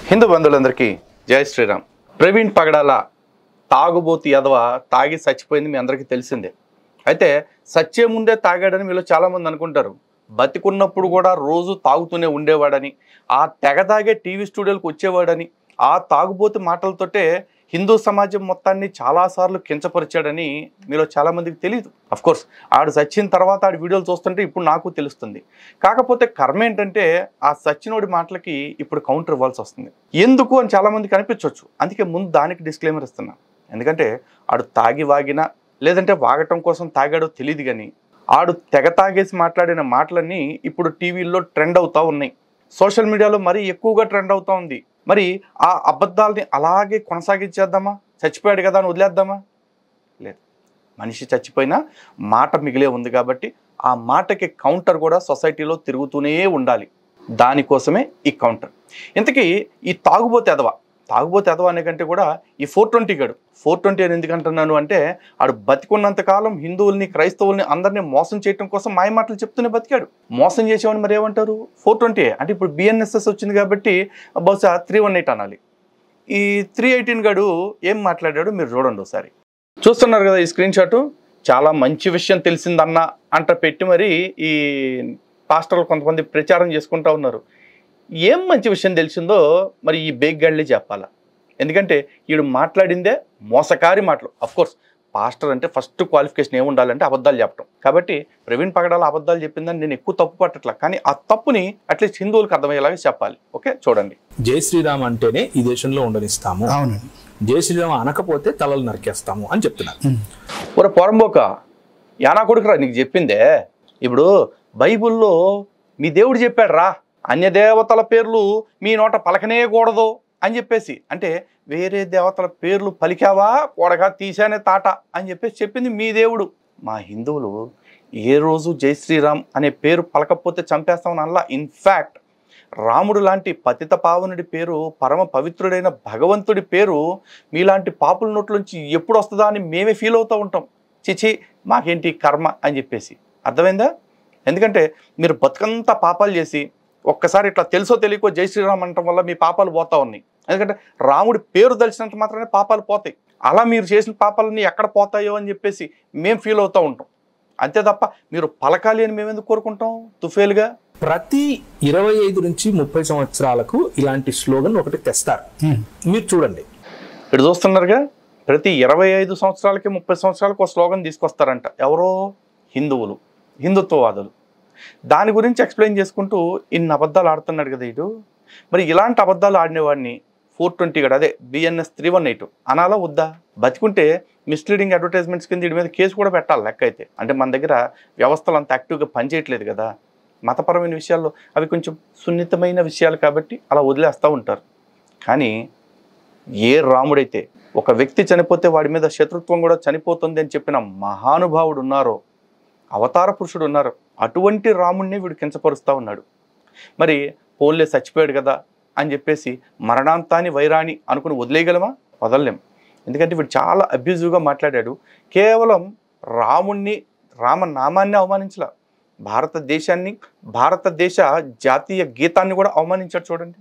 హిందూ బంధువులందరికీ జై శ్రీరామ్. ప్రవీణ్ పగడాల తాగుబోతు యదవ తాగి చచ్చిపోయింది మీ అందరికీ తెలిసిందే. అయితే సచ్చే ముందే తాగాడని మీలో చాలామంది అనుకుంటారు. బతికున్నప్పుడు కూడా రోజు తాగుతూనే ఉండేవాడని, ఆ తెగ తాగే టీవీ స్టూడియోలకు వచ్చేవాడని, ఆ తాగుబోతు మాటలతోటే హిందూ సమాజం మొత్తాన్ని చాలాసార్లు కించపరిచాడని మీలో చాలామందికి తెలియదు. అఫ్కోర్స్ ఆడు చచ్చిన తర్వాత ఆడి వీడియోలు చూస్తుంటే ఇప్పుడు నాకు తెలుస్తుంది. కాకపోతే కర్మ ఏంటంటే ఆ సచ్చినోడి మాటలకి ఇప్పుడు కౌంటర్ ఇవ్వాల్సి వస్తుంది. ఎందుకు అని చాలామందికి అనిపించవచ్చు. అందుకే ముందు దానికి డిస్క్లైమర్ ఇస్తున్నా. ఎందుకంటే ఆడు తాగి వాగినా లేదంటే వాగటం కోసం తాగాడో తెలియదు, కానీ ఆడు తెగ తాగేసి మాట్లాడిన మాటలన్నీ ఇప్పుడు టీవీల్లో ట్రెండ్ అవుతూ ఉన్నాయి. సోషల్ మీడియాలో మరీ ఎక్కువగా ట్రెండ్ అవుతూ ఉంది. మరి ఆ అబద్ధాలని అలాగే కొనసాగించేద్దామా? చచ్చిపోయాడు కదా అని వదిలేద్దామా? లేదు. మనిషి చచ్చిపోయినా మాట మిగిలే ఉంది కాబట్టి ఆ మాటకి కౌంటర్ కూడా సొసైటీలో తిరుగుతూనే ఉండాలి. దానికోసమే ఈ కౌంటర్. ఇంతకీ ఈ తాగుబోతు ఎదవ అనే కంటే కూడా ఈ 420 గడు 420 అని ఎందుకు అంటున్నాను అంటే ఆడు బతికున్నంతకాలం హిందువుల్ని క్రైస్తవుల్ని అందరినీ మోసం చేయడం కోసం మాయ మాటలు చెప్తూనే బతికాడు. మోసం చేసేవాడిని మరి ఏమంటారు? 420 అంటే ఇప్పుడు బిఎన్ఎస్ఎస్ వచ్చింది కాబట్టి బహుశా 318 అనాలి. ఈ 318 గడు ఏం మాట్లాడాడు మీరు చూడండి ఒకసారి. చూస్తున్నారు కదా ఈ స్క్రీన్ షాటు. చాలా మంచి విషయం తెలిసిందన్న అంట పెట్టి మరి ఈ పాస్టర్లు కొంతమంది ప్రచారం చేసుకుంటూ ఉన్నారు. ఏం మంచి విషయం తెలిసిందో మరి ఈ బేగ్గాళ్ళే చెప్పాలా. ఎందుకంటే వీడు మాట్లాడిందే మోసకారి మాటలు. అఫ్కోర్స్ పాస్టర్ అంటే ఫస్ట్ క్వాలిఫికేషన్ ఏముండాలంటే అబద్ధాలు చెప్పడం. కాబట్టి ప్రవీణ్ పగడాల అబద్ధాలు చెప్పిందని నేను ఎక్కువ తప్పు పట్టట్లా, కానీ ఆ తప్పుని అట్లీస్ట్ హిందువులకు అర్థమయ్యేలాగా చెప్పాలి. ఓకే చూడండి. జై శ్రీరామ్ అంటేనే ఈ దేశంలో ఉండనిస్తాము, అవునండి, జై శ్రీరామ్ అనకపోతే తలలు నరికేస్తాము అని చెప్తున్నారు. ఒక పొరంబోక యానా కొడుకురా నీకు చెప్పిందే. ఇప్పుడు బైబిల్లో మీ దేవుడు చెప్పాడు రా, అన్య దేవతల పేర్లు మీ నోట పలకనేయకూడదు అని చెప్పేసి. అంటే వేరే దేవతల పేర్లు పలికావా కొడగా తీసానే తాట అని చెప్పేసి చెప్పింది మీ దేవుడు. మా హిందువులు ఏ రోజు జై శ్రీరామ్ అనే పేరు పలకపోతే చంపేస్తామని అలా. ఇన్ఫ్యాక్ట్ రాముడు లాంటి పతిత పావనుడి పేరు, పరమ పవిత్రుడైన భగవంతుడి పేరు మీలాంటి పాపుల నోట్లోంచి ఎప్పుడు వస్తుందా అని మేమే ఫీల్ అవుతూ ఉంటాం. చిచి మాకేంటి కర్మ అని చెప్పేసి. అర్థమైందా? ఎందుకంటే మీరు బతుకంతా పాపాలు చేసి ఒక్కసారి ఇట్లా తెలుసో తెలియకో జై శ్రీరామ్ అనటం వల్ల మీ పాపాలు పోతా ఉన్నాయి. ఎందుకంటే రాముడి పేరు తెలిసినంత మాత్రమే పాపాలు పోతాయి. అలా మీరు చేసిన పాపాలన్నీ ఎక్కడ పోతాయో అని చెప్పేసి మేము ఫీల్ అవుతూ ఉంటాం. అంతే తప్ప మీరు పలకాలి అని మేము ఎందుకు కోరుకుంటాం తుఫేలుగా? ప్రతి 25 నుంచి 30 సంవత్సరాలకు ఇలాంటి స్లోగన్ ఒకటి తెస్తారు. మీరు చూడండి, ఇక్కడ చూస్తున్నారుగా, ప్రతి 25 సంవత్సరాలకి 30 సంవత్సరాలకు ఒక స్లోగన్ తీసుకొస్తారంట. ఎవరో హిందువులు, హిందుత్వవాదులు. దాని గురించి ఎక్స్ప్లెయిన్ చేసుకుంటూ ఇన్ని అబద్ధాలు ఆడుతున్నాడు కదా ఇటు. మరి ఇలాంటి అబద్ధాలు ఆడినవాడిని 420 గడు, అదే బిఎన్ఎస్ 318 అనాలా వద్దా? బతికుంటే మిస్లీడింగ్ అడ్వర్టైజ్మెంట్స్ కింద వీడి మీద కేసు కూడా పెట్టాలి లెక్క అయితే. అంటే మన దగ్గర వ్యవస్థలు అంత యాక్టివ్గా పనిచేయట్లేదు కదా. మతపరమైన విషయాల్లో అవి కొంచెం సున్నితమైన విషయాలు కాబట్టి అలా వదిలేస్తూ ఉంటారు. కానీ ఏ రాముడైతే ఒక వ్యక్తి చనిపోతే వాడి మీద శత్రుత్వం కూడా చనిపోతుంది అని చెప్పిన మహానుభావుడు ఉన్నారో, అవతార పురుషుడు ఉన్నారు, అటువంటి రాముడిని వీడు కించపరుస్తూ ఉన్నాడు. మరి పోన్లే చచ్చిపోయాడు కదా అని చెప్పేసి మరణాంతాన్ని వైరాణి అనుకుని వదిలేయగలమా? వదలలేం. ఎందుకంటే వీడు చాలా అబ్యూజివ్గా మాట్లాడాడు. కేవలం రాముణ్ణి, రామనామాన్ని అవమానించలా, భారతదేశాన్ని, భారతదేశ జాతీయ గీతాన్ని కూడా అవమానించాడు. చూడండి,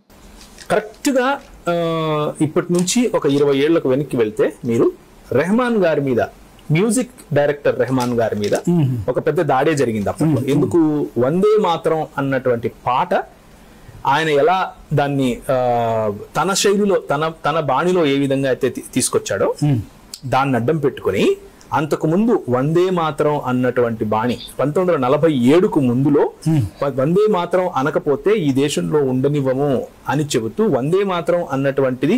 కరెక్ట్గా ఇప్పటి నుంచి ఒక 20 ఏళ్లకు వెనక్కి వెళ్తే మీరు రెహమాన్ గారి మీద, మ్యూజిక్ డైరెక్టర్ రెహమాన్ గారి మీద ఒక పెద్ద దాడే జరిగింది అప్పట్లో. ఎందుకు? వందే మాతరం అన్నటువంటి పాట ఆయన ఎలా దాన్ని తన శైలిలో, తన బాణిలో ఏ విధంగా అయితే తీసుకొచ్చాడో దాన్ని అడ్డం పెట్టుకుని, అంతకు ముందు వందే మాతరం అన్నటువంటి బాణి 1947కు ముందులో వందే మాతరం అనకపోతే ఈ దేశంలో ఉండనివ్వము అని చెబుతూ వందే మాతరం అన్నటువంటిది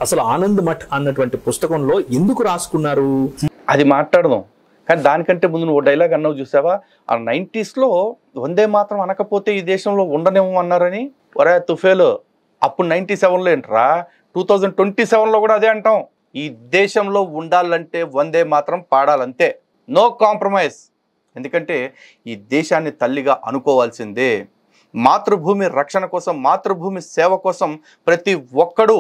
అసలు ఆనంద్ మఠ్ అన్నటువంటి పుస్తకంలో ఎందుకు రాసుకున్నారు అది మాట్లాడదాం. కానీ దానికంటే ముందు నువ్వు డైలాగ్ అన్నావు చూసావా, ఆ 90sలో వందే మాత్రం అనకపోతే ఈ దేశంలో ఉండనేమో అన్నారని. ఒరే తుఫేలు, అప్పుడు 97లో ఏంట్రా, 2027లో కూడా అదే అంటాం. ఈ దేశంలో ఉండాలంటే వందే మాత్రం పాడాలంతే, నో కాంప్రమైజ్. ఎందుకంటే ఈ దేశాన్ని తల్లిగా అనుకోవాల్సిందే. మాతృభూమి రక్షణ కోసం, మాతృభూమి సేవ కోసం ప్రతి ఒక్కడూ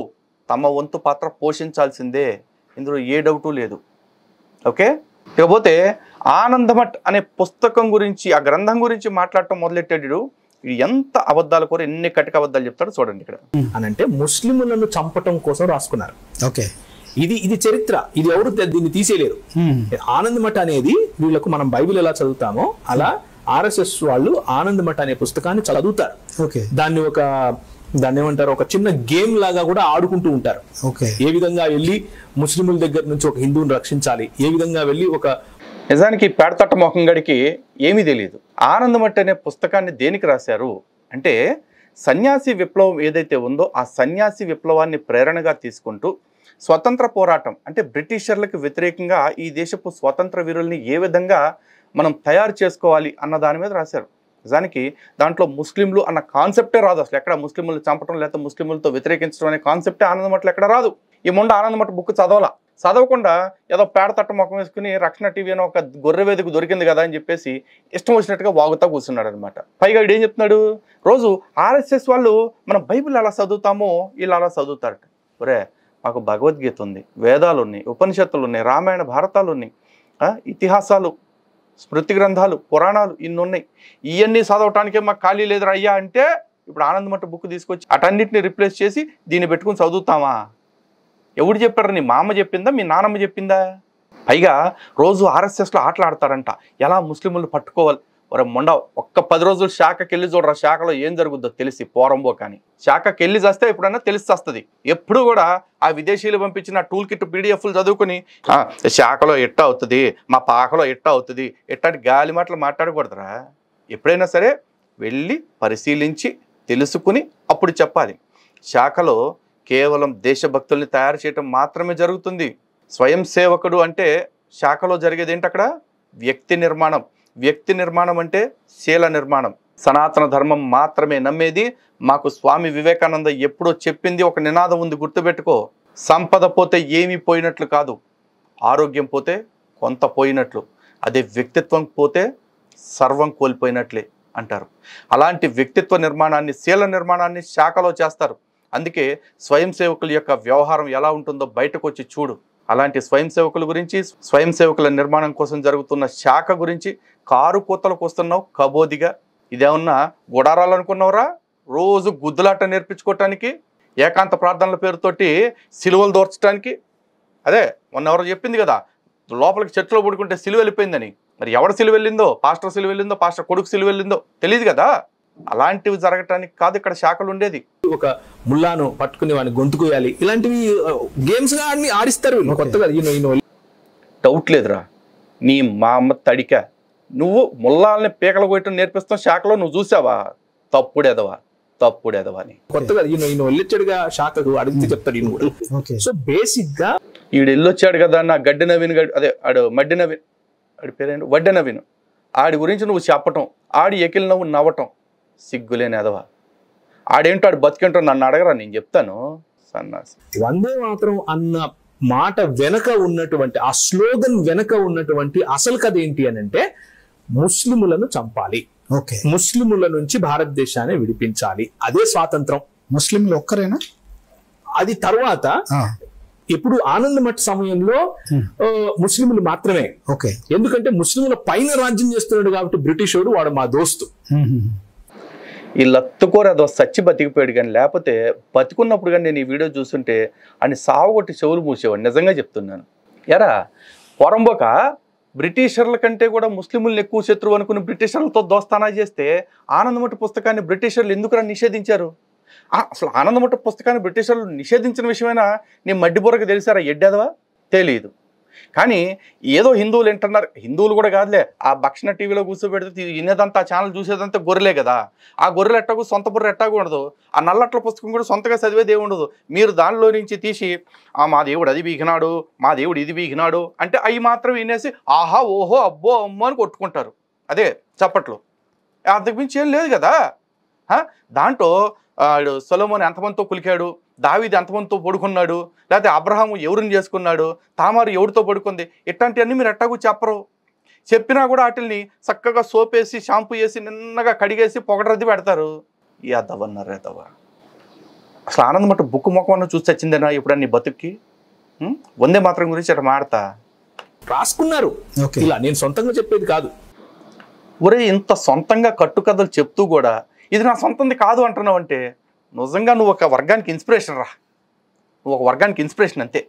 తమ వంతు పాత్ర పోషించాల్సిందే. ఇందులో ఏ డౌటు లేదు. ఓకే, ఇకపోతే ఆనందమఠ్ అనే పుస్తకం గురించి, ఆ గ్రంథం గురించి మాట్లాడటం మొదలెట్టాడు. ఎంత అబద్ధాలు కూడా ఎన్ని కటిక అబద్ధాలు చెప్తాడో చూడండి ఇక్కడ. అని అంటే ముస్లింలను చంపటం కోసం రాసుకున్నారు. ఓకే, ఇది చరిత్ర, ఇది ఎవరు దీన్ని తీసేయలేరు. ఆనంద్ మఠ అనేది వీళ్ళకు మనం బైబిల్ ఎలా చదువుతామో అలా ఆర్ఎస్ఎస్ వాళ్ళు ఆనంద్ మఠ అనే పుస్తకాన్ని చదువుతారు. ఓకే, దాన్ని ఏమంటారు, ఒక చిన్న గేమ్ లాగా కూడా ఆడుకుంటూ ఉంటారు. ఓకే, ఏ విధంగా వెళ్ళి ముస్లింల దగ్గర నుంచి ఒక హిందువుని రక్షించాలి, ఏ విధంగా వెళ్ళి ఒక నిజానికి పేడతట్ట మొహం గడికి ఏమీ తెలియదు. ఆనందమట్టి అనే పుస్తకాన్ని దేనికి రాశారు అంటే సన్యాసి విప్లవం ఏదైతే ఉందో ఆ సన్యాసి విప్లవాన్ని ప్రేరణగా తీసుకుంటూ స్వతంత్ర పోరాటం అంటే బ్రిటిషర్లకు వ్యతిరేకంగా ఈ దేశపు స్వతంత్ర వీరుల్ని ఏ విధంగా మనం తయారు చేసుకోవాలి అన్న దాని మీద రాశారు. నిజానికి దాంట్లో ముస్లింలు అన్న కాన్సెప్టే రాదు అసలు. ఎక్కడ ముస్లింలు చంపడం లేకపోతే ముస్లింలతో వ్యతిరేకించడం అనే కాన్సెప్టే ఆనందమట్లో ఎక్కడ రాదు. ఈ మొండ ఆనందమట్ట బుక్ చదవకుండా ఏదో పేడతట్ట ముఖం వేసుకుని రక్షణ టీవీ అని ఒక గొర్రె వేదిక దొరికింది కదా అని చెప్పేసి ఇష్టం వచ్చినట్టుగా వాగుతా కూర్చున్నాడు అనమాట. పైగా వీడు ఏం చెప్తున్నాడు, రోజు ఆర్ఎస్ఎస్ వాళ్ళు మనం బైబిల్ అలా చదువుతామో వీళ్ళు అలా చదువుతారట. ఒరే, మాకు భగవద్గీత ఉంది, వేదాలు ఉన్నాయి, ఉపనిషత్తులు ఉన్నాయి, రామాయణ భారతాలు ఉన్నాయి, ఇతిహాసాలు, స్మృతి గ్రంథాలు, పురాణాలు ఇన్ని ఉన్నాయి. ఇవన్నీ చదవటానికే మాకు ఖాళీ లేదురా అయ్యా అంటే ఇప్పుడు ఆనందమట్ట బుక్ తీసుకొచ్చి అటన్నిటిని రిప్లేస్ చేసి దీన్ని పెట్టుకుని చదువుతామా? ఎవడు చెప్పారు? నీ మామ చెప్పిందా, మీ నానమ్మ చెప్పిందా? పైగా రోజు ఆర్ఎస్ఎస్లో ఆటలాడతారంట, ఎలా ముస్లింలు పట్టుకోవాలి. ఒరే మొండ, ఒక్క 10 రోజులు శాఖకి వెళ్ళి చూడరా, శాఖలో ఏం జరుగుద్దో తెలిసి పోరంబో. కానీ శాఖకి వెళ్ళి చేస్తే ఎప్పుడైనా తెలిసి వస్తుంది. ఎప్పుడు కూడా ఆ విదేశీయులు పంపించిన టూల్ కిట్ పీడిఎఫ్లు చదువుకుని శాఖలో ఎట్ట అవుతుంది, మా పాకలో ఎట్ట అవుతుంది, ఎట్టాటి గాలి మాటలు మాట్లాడకూడదురా. ఎప్పుడైనా సరే వెళ్ళి పరిశీలించి తెలుసుకుని అప్పుడు చెప్పాలి. శాఖలో కేవలం దేశభక్తుల్ని తయారు చేయటం మాత్రమే జరుగుతుంది. స్వయం సేవకుడు అంటే శాఖలో జరిగేది ఏంటి? అక్కడ వ్యక్తి నిర్మాణం. వ్యక్తి నిర్మాణం అంటే శీల నిర్మాణం. సనాతన ధర్మం మాత్రమే నమ్మేది. మాకు స్వామి వివేకానంద ఎప్పుడో చెప్పింది ఒక నినాదం ఉంది, గుర్తుపెట్టుకో. సంపద పోతే ఏమీ పోయినట్లు కాదు, ఆరోగ్యం పోతే కొంత పోయినట్లు, అదే వ్యక్తిత్వం పోతే సర్వం కోల్పోయినట్లే అంటారు. అలాంటి వ్యక్తిత్వ నిర్మాణాన్ని, శీల నిర్మాణాన్ని శాఖలో చేస్తారు. అందుకే స్వయం సేవకుల యొక్క వ్యవహారం ఎలా ఉంటుందో బయటకు వచ్చి చూడు. అలాంటి స్వయం సేవకుల గురించి, స్వయం సేవకుల నిర్మాణం కోసం జరుగుతున్న శాఖ గురించి కారు కూతలకు వస్తున్నావు కబోదిగా. ఇదేమన్నా గుడారాలు అనుకున్నావురా? రోజు గుద్దులాట నేర్పించుకోవటానికి, ఏకాంత ప్రార్థనల పేరుతోటి సిలువలు దోర్చడానికి. అదే మొన్న ఎవరో చెప్పింది కదా, లోపలికి చర్చిలో పడుకుంటే సిలువ వెళ్ళిపోయిందని. మరి ఎవడ సిలువ వెళ్ళిందో, పాస్టర్ సిలువ వెళ్ళిందో, పాస్టర్ కొడుకు సిలువ వెళ్ళిందో తెలియదు కదా. అలాంటివి జరగటానికి కాదు ఇక్కడ శాఖలు ఉండేది. ఒక ముల్లాను పట్టుకుని వాడిని గొంతుకోయాలి, ఇలాంటివి గేమ్స్ గా ఆడిస్తారు కొత్తగా. డౌట్ లేదురా, నీ మా అమ్మ తడిక. నువ్వు ముల్లాలని పీకలు కొట్టడం నేర్పిస్తావు శాఖలో, నువ్వు చూసావా? తప్పుడేదవా అని కొత్తగా ఈయన వెళ్ళొచ్చాడుగా శాఖకు, అడిగితే చెప్తాడు ఈయన కూడా. సో బేసిక్ గా ఈడు వెళ్ళొచ్చాడు కదా, నా గడ్డి నవీన్ అదే ఆడు మడ్డి నవీన్, ఆడి పేరేంటి, వడ్డె నవీన్, ఆడి గురించి నువ్వు చెప్పటం, ఆడి ఎకిలి నువ్వు నవ్వటం, సిగ్గులేని ఎదవా. ఆడేంటో ఆడు బతికేంటో నన్ను అడగరా, నేను చెప్తాను సన్నాసి. వందే మాత్రం అన్న మాట వెనక ఉన్నటువంటి, ఆ స్లోగన్ వెనక ఉన్నటువంటి అసలు కథ ఏంటి అని అంటే ముస్లిములను చంపాలి, ముస్లిముల నుంచి భారతదేశాన్ని విడిపించాలి, అదే స్వాతంత్రం. ముస్లింలు ఒక్కరేనా? అది తర్వాత ఇప్పుడు ఆనంద్ మఠ్ సమయంలో ముస్లింలు మాత్రమే. ఎందుకంటే ముస్లింల పైన రాజ్యం చేస్తున్నాడు కాబట్టి బ్రిటిష్ వాడు మా దోస్తు. ఈ లత్తుకోరు అదో సచ్చి బతికిపోయాడు. కానీ లేకపోతే బతికున్నప్పుడు కానీ నేను ఈ వీడియో చూస్తుంటే అని సావుగొట్టి చెవులు మూసేవాడు. నిజంగా చెప్తున్నాను. ఎరా పొరంబోక బ్రిటిషర్ల కంటే కూడా ముస్లింలను ఎక్కువ శత్రువు అనుకుని బ్రిటిషర్లతో దోస్తానా చేస్తే ఆనందమఠ పుస్తకాన్ని బ్రిటిషర్లు ఎందుకు నిషేధించారు? అసలు ఆనందమఠ పుస్తకాన్ని బ్రిటిషర్లు నిషేధించిన విషయమైనా నేను మడ్డిబుర్రకు తెలిసారా? ఎడ్డేదవా? తెలియదు. కానీ ఏదో హిందువులు వింటున్నారు. హిందువులు కూడా కాదులే, ఆ భక్షణ టీవీలో కూర్చోబెడితే వినేదంతా, ఆ ఛానల్ చూసేదంతా గొర్రెలే కదా. ఆ గొర్రెలు ఎట్టాగు సొంత బుర్ర ఎట్టాగు ఉండదు. ఆ నల్లట్ల పుస్తకం కూడా సొంతగా చదివేది ఏమి ఉండదు. మీరు దానిలో నుంచి తీసి మా దేవుడు అది బీగినాడు, మా దేవుడు ఇది బీగినాడు అంటే అవి మాత్రం వినేసి ఆహా ఓహో అబ్బో అమ్మో అని కొట్టుకుంటారు. అదే చప్పట్లు, అంతకుమించి ఏం లేదు కదా. దాంట్లో సొలొమోను ఎంతమందితో కులికాడు, దావీదు ఎంతమందితో పడుకున్నాడు, లేకపోతే అబ్రహాము ఎవరిని చేసుకున్నాడు, తామారు ఎవరితో పడుకుంది, ఇట్లాంటివన్నీ మీరు ఎట్టాగు చెప్పరు. చెప్పినా కూడా వాటిని చక్కగా సోపేసి షాంపూ వేసి నిన్నగా కడిగేసి పొగడరద్ది పెడతారు. ఎదవన్నారు ఎదవ. అసలు ఆనందమఠ బుక్ మొక్కమన్న చూసి వచ్చిందేనా ఇప్పుడు నీ బతుక్కి? వందే మాత్రం గురించి అట్లా మాడతా రాసుకున్నారు. ఇలా నేను సొంతంగా చెప్పేది కాదు. ఒరే ఇంత సొంతంగా కట్టుకథలు చెప్తూ కూడా ఇది నా సొంతంది కాదు అంటున్నావు అంటే నిజంగా నువ్వు ఒక వర్గానికి ఇన్స్పిరేషన్ రా, నువ్వు ఒక వర్గానికి ఇన్స్పిరేషన్ అంతే.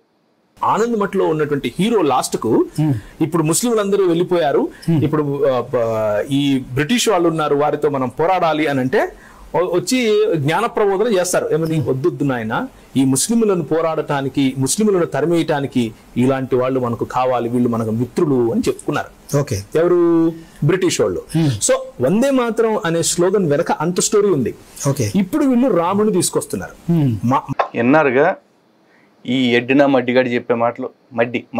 ఆనంద్ మఠంలో ఉన్నటువంటి హీరో లాస్ట్ కు ఇప్పుడు ముస్లింలందరూ వెళ్ళిపోయారు, ఇప్పుడు ఈ బ్రిటిష్ వాళ్ళు ఉన్నారు, వారితో మనం పోరాడాలి అని అంటే వచ్చి జ్ఞాన ప్రబోధన చేస్తారు. ఏమని, వద్దు నాయన, ఈ ముస్లింలను పోరాడటానికి, ముస్లింలను తరిమేయటానికి ఇలాంటి వాళ్ళు మనకు కావాలి, వీళ్ళు మనకు మిత్రులు అని చెప్పుకున్నారు. ఓకే, ఎవరు? బ్రిటిష్ వాళ్ళు. సో వందే మాత్రం అనే స్లోగన్ వెనక అంత స్టోరీ ఉంది. ఓకే, ఇప్పుడు వీళ్ళు రాముని తీసుకొస్తున్నారు. విన్నారుగా ఈ ఎడ్డిన మడ్డిగాడు చెప్పే మాటలు,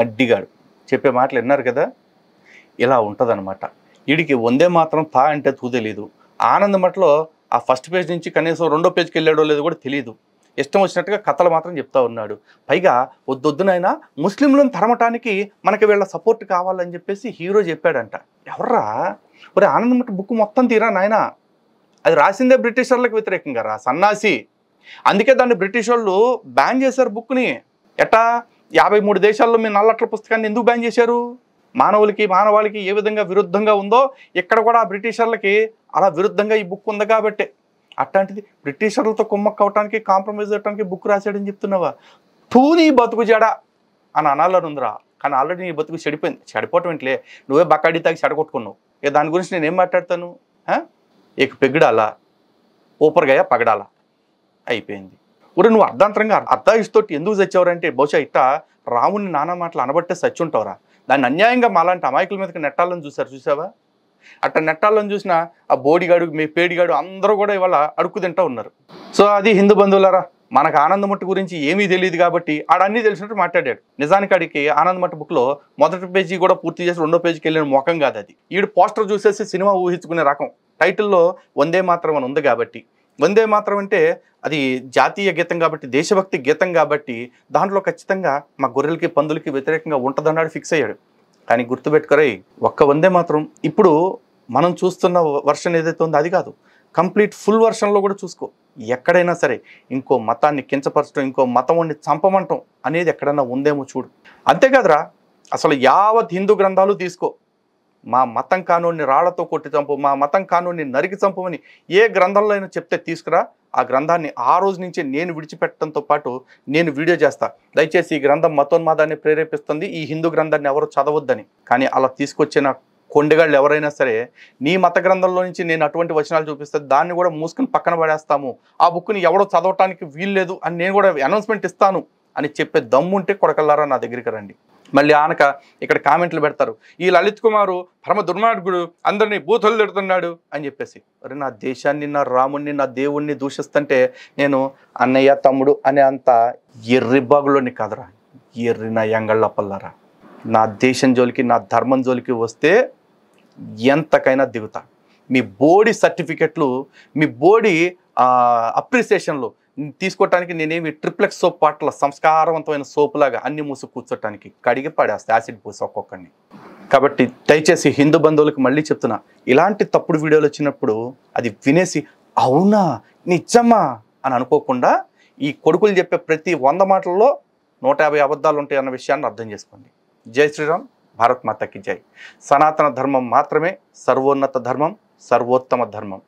మడ్డిగాడు చెప్పే మాటలు విన్నారు కదా. ఇలా ఉంటుందన్నమాట. వీడికి వందే మాత్రం తా అంటే తూ తెలీదు. ఆనంద్ మఠంలో ఆ ఫస్ట్ పేజ్ నుంచి కనీసం 2వ పేజ్కి వెళ్ళాడో లేదో కూడా తెలియదు. ఇష్టం వచ్చినట్టుగా కథలు మాత్రం చెప్తా ఉన్నాడు. పైగా వద్దొద్దునైనా ముస్లింలను తరమటానికి మనకి వీళ్ళ సపోర్ట్ కావాలని చెప్పేసి హీరో చెప్పాడంట. ఎవర్రా ఒరే, ఆనంద్ మఠం బుక్ మొత్తం తీరా నాయన, అది రాసిందే బ్రిటిషర్లకు వ్యతిరేకంగా రా సన్నాసి. అందుకే దాన్ని బ్రిటిష్ వాళ్ళు బ్యాన్ చేశారు బుక్ని. ఎట్టా 53 దేశాల్లో మీ నల్లట్ల పుస్తకాన్ని ఎందుకు బ్యాన్ చేశారు? మానవాళికి ఏ విధంగా విరుద్ధంగా ఉందో ఇక్కడ కూడా బ్రిటిషర్లకి అలా విరుద్ధంగా ఈ బుక్ ఉంది కాబట్టి. అట్లాంటిది బ్రిటిషర్లతో కుమ్మక్క అవటానికి, కాంప్రమైజ్ అవటానికి బుక్ రాశాడని చెప్తున్నావా? నీ బతుకు జడా అని అనాలని ఉందిరా. కానీ ఆల్రెడీ నీ బతుకు చెడిపోయింది. చెడిపోవటం ఏంటిలే, నువ్వే బకాడి తాగి చెడగొట్టుకున్నావు. ఇక దాని గురించి నేనేం మాట్లాడతాను? ఇక పెగ్గుడాలా, ఊపర్గాయ పగడాలా అయిపోయింది. ఊరే నువ్వు అర్ధాంతరంగా అర్ధాయిస్తోటి ఎందుకు చచ్చావురంటే బహుశా ఇట్ట రాముని నానా మాటలు అనబట్టే చచ్చుంటావురా. దాన్ని అన్యాయంగా మాలాంటి అమాయకుల మీదకి నెట్టాలని చూసావా? అట్లా నెట్టాలని చూసిన ఆ బోడిగాడు, మీ పేడిగాడు అందరూ కూడా ఇవాళ అడుక్కు తింటూ ఉన్నారు. సో అది హిందూ బంధువులారా, మనకు ఆనంద్ మఠ్ గురించి ఏమీ తెలియదు కాబట్టి ఆడన్నీ తెలిసినట్టు మాట్లాడాడు. నిజానికి ఆడికి ఆనంద్ మఠ్ బుక్లో మొదటి పేజీ కూడా పూర్తి చేసి 2వ పేజీకి వెళ్ళిన ముఖం కాదు అది. ఈడు పోస్టర్ చూసేసి సినిమా ఊహించుకునే రకం. టైటిల్లో వందే మాత్రం అని ఉంది కాబట్టి, వందే మాత్రం అంటే అది జాతీయ గీతం కాబట్టి, దేశభక్తి గీతం కాబట్టి దాంట్లో ఖచ్చితంగా మా గొర్రెలకి పందులకి వ్యతిరేకంగా ఉంటుందన్నాడు ఫిక్స్ అయ్యాడు. కానీ గుర్తుపెట్టుకోరై, ఒక్క వందే మాత్రం ఇప్పుడు మనం చూస్తున్న వర్షన్ ఏదైతే ఉందో అది కాదు, కంప్లీట్ ఫుల్ వర్షన్లో కూడా చూసుకో. ఎక్కడైనా సరే ఇంకో మతాన్ని కించపరచడం, ఇంకో మతం చంపమంటం అనేది ఎక్కడైనా ఉందేమో చూడు. అంతేకాదురా, అసలు యావత్ హిందూ గ్రంథాలు తీసుకో, మా మతం కానూని రాళ్లతో కొట్టి చంపు, మా మతం కానూని నరికి చంపమని ఏ గ్రంథంలో అయినా చెప్తే తీసుకురా. ఆ గ్రంథాన్ని ఆ రోజు నుంచే నేను విడిచిపెట్టడంతో పాటు నేను వీడియో చేస్తా. దయచేసి ఈ గ్రంథం మతోన్మాదాన్ని ప్రేరేపిస్తుంది, ఈ హిందూ గ్రంథాన్ని ఎవరు చదవద్దని. కానీ అలా తీసుకొచ్చిన కొండగాళ్ళు ఎవరైనా సరే నీ మత గ్రంథంలో నుంచి నేను అటువంటి వచనాలు చూపిస్తే దాన్ని కూడా మూసుకుని పక్కన పడేస్తాము, ఆ బుక్ని ఎవడో చదవటానికి వీల్లేదు అని నేను కూడా అనౌన్స్మెంట్ ఇస్తాను అని చెప్పే దమ్ముంటే కొడకల్లారా నా దగ్గరికి రండి. మళ్ళీ ఆనక ఇక్కడ కామెంట్లు పెడతారు, ఈ లలిత్ కుమారు పరమ దుర్మార్గుడు, అందరినీ బూతులు తిడుతున్నాడు అని చెప్పేసి. అరే, నా దేశాన్ని, నా రాముణ్ణి, నా దేవుణ్ణి దూషిస్తుంటే నేను అన్నయ్య తమ్ముడు అనే అంత ఎర్రిబాగులోని కాదురా, ఎర్రిన ఎంగళ్ళప్పల్లారా. నా దేశం జోలికి, నా ధర్మం జోలికి వస్తే ఎంతకైనా దిగుతా. మీ బోడీ సర్టిఫికెట్లు, మీ బోడీ అప్రిసియేషన్లు తీసుకోవటానికి నేనేమి ట్రిప్లెక్స్ సోప్ పాటల సంస్కారవంతమైన సోపులాగా అన్ని మూసు కూర్చోటానికి కడిగి పడేస్తా యాసిడ్ పూసి ఒక్కొక్కడిని. కాబట్టి దయచేసి హిందూ బంధువులకు మళ్ళీ చెప్తున్నా, ఇలాంటి తప్పుడు వీడియోలు వచ్చినప్పుడు అది వినేసి అవునా నిజమా అని అనుకోకుండా ఈ కొడుకులు చెప్పే ప్రతి 100 మాటల్లో 150 అబద్ధాలు ఉంటాయి అన్న విషయాన్ని అర్థం చేసుకోండి. జై శ్రీరామ్, భారత్ మాతకి జై. సనాతన ధర్మం మాత్రమే సర్వోన్నత ధర్మం, సర్వోత్తమ ధర్మం.